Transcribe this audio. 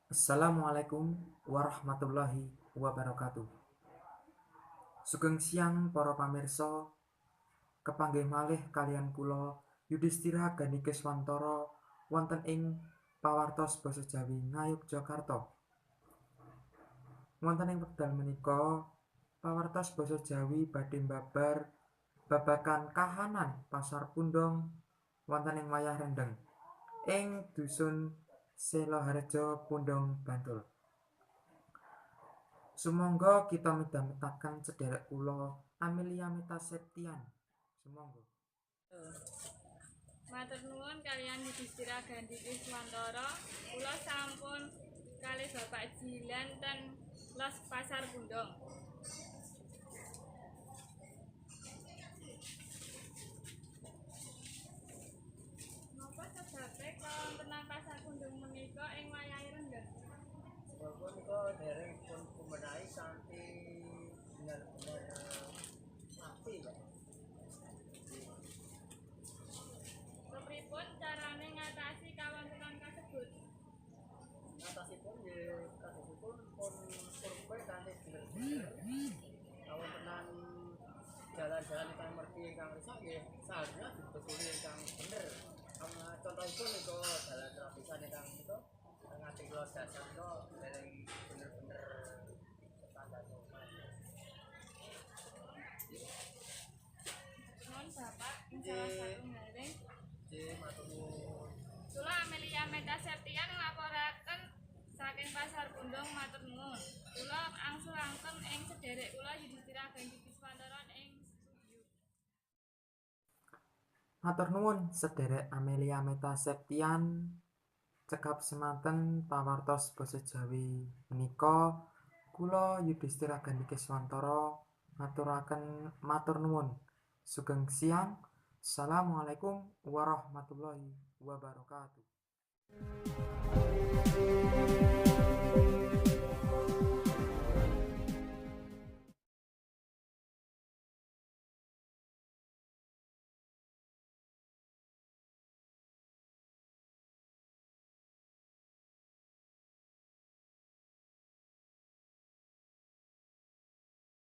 Assalamualaikum warahmatullahi wabarakatuh. Sugeng siang para pamirsa, kepanggih malih kalian kula Yudhistira Gani Keswantara wonten ing pawartos basa Jawi Ngayogyakarta. Wonten ing wekdal menika pawartos basa Jawi badhe mbabar babagan kahanan pasar Pundong wonten ing wayah rendheng ing dusun Seloharjo Pundong Bantul. Sumangga kita midhangetaken sedherek kula Amelia Meta Septian. Sumangga. Matur nuwun kaliyan Yudhistira Gandhi Kiswantara. Kula sampun kalih Bapak Jilan ten Los Pasar Pundong. Napa sebabe kawontenan Pasar Pundong menika ing wayahe rendheng? Walaupun kok dereng pun kumenai kanthi benar-benar mati ya. Kepripun carane ngatasi kawontenan kasebut? Atasipun ya kadosipun pun survei kanthi bener-bener kawontenan jalan-jalan ingkang mergi ingkang rusak ya seharusnya dibetuli ingkang bener. Contohipun niku dalan trapisan ingkang niku ngati kula dasar niku dereng bener-bener standar normal. Nuwun Bapak ing salah satunggaling Matur nuwun. Kula Amelia Meta Septian nglaporaken saking Pasar Pundong matur nuwun. Kula angsulaken ing sedherek kula Yudhistira Gandhi Kiswantara ing studio. Matur nuwun sedherek Amelia Meta Septian cekap semanten pawartos basa Jawi menika kula Yudhistira Gani Keswantara matur nuwun. Sugeng siang. Assalamualaikum warahmatullahi wabarakatuh.